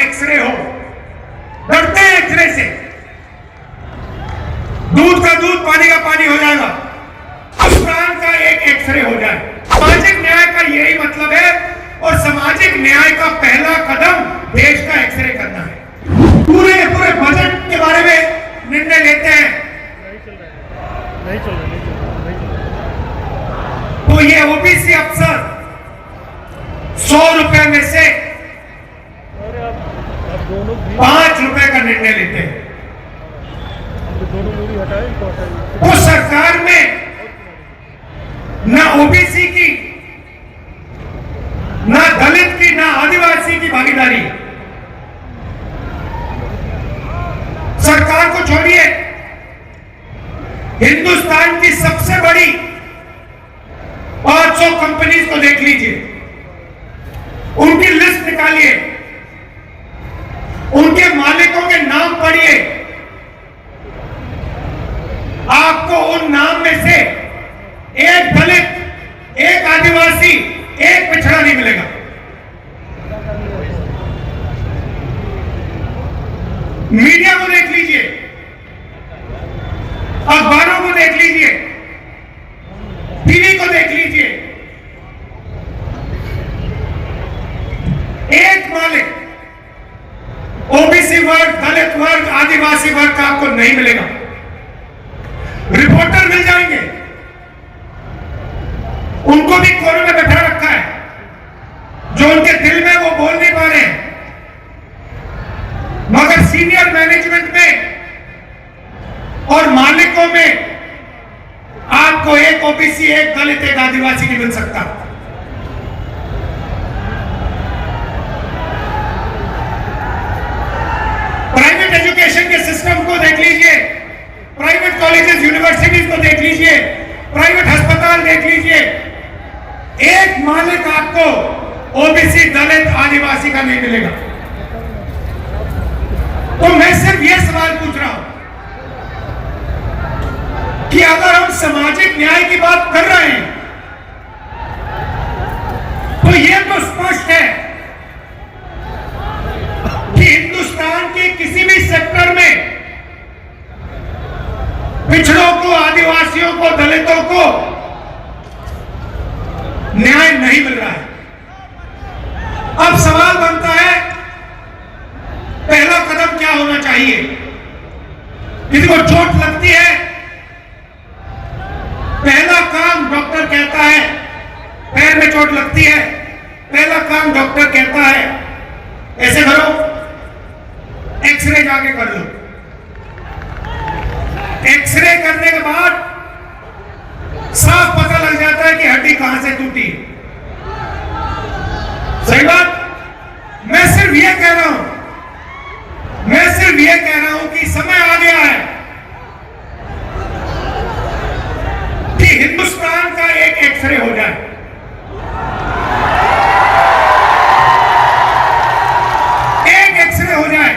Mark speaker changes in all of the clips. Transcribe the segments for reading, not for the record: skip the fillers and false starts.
Speaker 1: X ray हो, डरते हैं एक्सरे से। दूध का दूध, पानी का पानी हो जाएगा, हिंदुस्तान का एक एक्सरे हो जाए। सामाजिक न्याय का यही मतलब है, और सामाजिक न्याय का पहला कदम देश का एक्सरे करना है। पूरे बजट के बारे में निर्णय लेते हैं,
Speaker 2: नहीं चल रहा।
Speaker 1: तो ये ओबीसी अफसर 100 रुपए में से 5 रुपए का निर्णय लेते हैं। तो सरकार में ना ओबीसी की, ना दलित की, ना आदिवासी की भागीदारी। सरकार को छोड़िए, हिंदुस्तान की सबसे बड़ी 500 कंपनीज को देख लीजिए, उनकी लिस्ट निकालिए, उनके मालिकों के नाम पढ़िए, आपको उन नाम में से एक दलित, एक आदिवासी, एक पिछड़ा नहीं मिलेगा। मीडिया को देख लीजिए, अखबारों को देख लीजिए, टीवी को देख लीजिए, एक मालिक ओबीसी वर्ग, दलित वर्ग, आदिवासी वर्ग का आपको नहीं मिलेगा। रिपोर्टर मिल जाएंगे, उनको भी कोने में बैठा रखा है, जो उनके दिल में वो बोल नहीं पा रहे हैं। मगर सीनियर मैनेजमेंट में और मालिकों में आपको एक ओबीसी, एक दलित, एक आदिवासी नहीं मिल सकता। प्राइवेट एजुकेशन के सिस्टम को देख लीजिए, प्राइवेट कॉलेजेस, यूनिवर्सिटीज को देख लीजिए, प्राइवेट अस्पताल देख लीजिए, एक मालिक आपको ओबीसी, दलित, आदिवासी का नहीं मिलेगा। तो मैं सिर्फ यह सवाल पूछ रहा हूं कि अगर हम सामाजिक न्याय की बात कर रहे हैं, तो यह तो स्पष्ट है कि हिंदुस्तान के किसी भी सेक्टर में पिछड़ों को, आदिवासियों को, दलितों को न्याय नहीं मिल रहा है। अब सवाल बनता है, पहला कदम क्या होना चाहिए? किसी को चोट लगती है, पहला काम डॉक्टर कहता है, पैर में चोट लगती है, पहला काम डॉक्टर कहता है ऐसे करो, एक्सरे जाके कर लो। एक्सरे करने के बाद साफ पता लग जाता है कि हड्डी कहां से टूटी। सही बात? मैं सिर्फ यह कह रहा हूं, कि समय आ गया है कि हिंदुस्तान का एक एक्सरे हो जाए। एक एक्सरे हो जाए,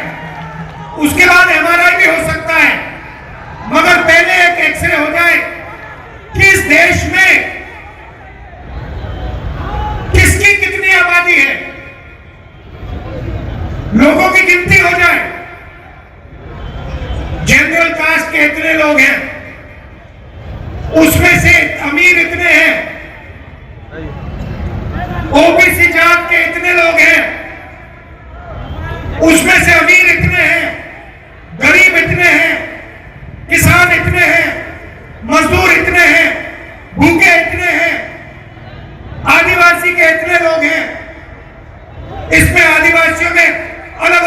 Speaker 1: उसके बाद एमआरआई भी हो सकता है, मगर पहले एक एक्सरे हो जाए कि इस देश में किसकी कितनी आबादी है, लोगों की गिनती हो जाए, जनरल कास्ट के इतने लोग हैं, उसमें से अमीर इतने हैं, ओबीसी जात के इतने लोग हैं, उसमें से अमीर इतने हैं, गरीब इतने हैं, किसान इतने हैं, मजदूर इतने हैं, भूखे इतने हैं, आदिवासी के इतने लोग हैं। इसमें आदिवासियों में अलग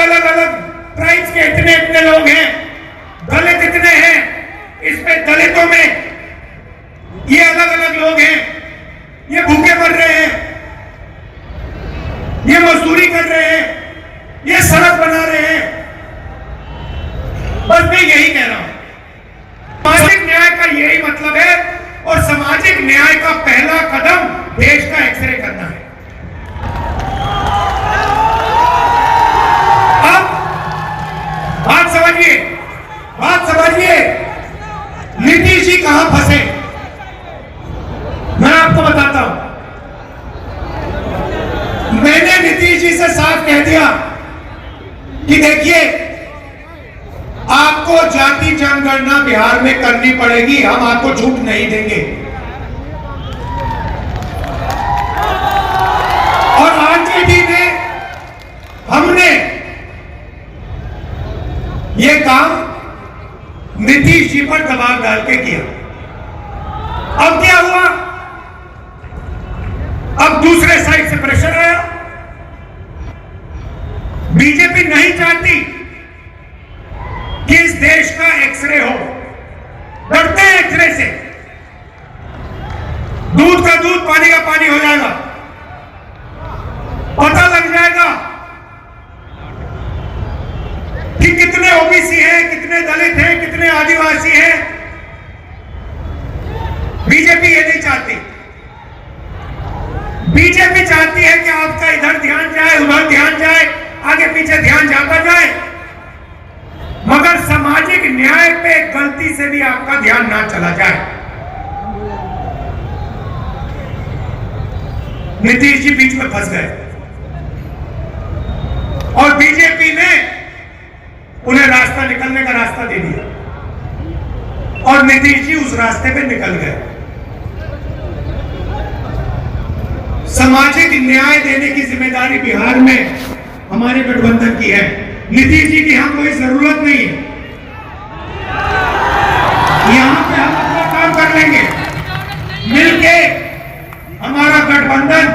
Speaker 1: ट्राइब्स के इतने लोग हैं, दलित इतने हैं, इसमें दलितों में ये अलग लोग हैं, ये भूखे मर रहे हैं, ये मजदूरी कर रहे हैं, ये सड़क बना रहे हैं। बस मैं यही कह रहा हूं, सामाजिक न्याय का यही मतलब है, और सामाजिक न्याय का पहला कदम देश का एक्सरे करना है। अब बात समझिए, नीतीश जी कहां फंसे, मैं आपको बताता हूं। मैंने नीतीश जी से साफ कह दिया कि देखिए आपको जाति जनगणना बिहार में करनी पड़ेगी, हम आपको छूट नहीं देंगे। और आरजेडी में हमने ये काम नीतीश जी पर दबाव डाल के किया। अब क्या हुआ? अब दूसरे साइड से प्रेशर आया। बीजेपी नहीं चाहती कि इस देश का एक्सरे हो, डरते हैं एक्सरे से। दूध का दूध पानी का पानी हो जाएगा, पता लग जाएगा कि कितने ओबीसी हैं, कितने दलित हैं, कितने आदिवासी हैं। बीजेपी ये नहीं चाहती। बीजेपी चाहती है कि आपका इधर ध्यान जाए, उधर ध्यान जाए, आगे पीछे ध्यान जाता जाए, मगर सामाजिक न्याय पे गलती से भी आपका ध्यान ना चला जाए। नीतीश जी बीच में फंस गए और बीजेपी ने उन्हें रास्ता निकलने का रास्ता दे दिया और नीतीश जी उस रास्ते पे निकल गए। सामाजिक न्याय देने की जिम्मेदारी बिहार में हमारे गठबंधन की है। नीतीश जी की यहां कोई जरूरत नहीं है, यहां पे हम अपना काम कर लेंगे मिलके। हमारा गठबंधन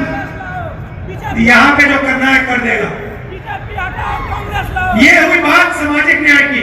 Speaker 1: यहां पे जो करना है कर देगा। ये हुई बात सामाजिक न्याय की।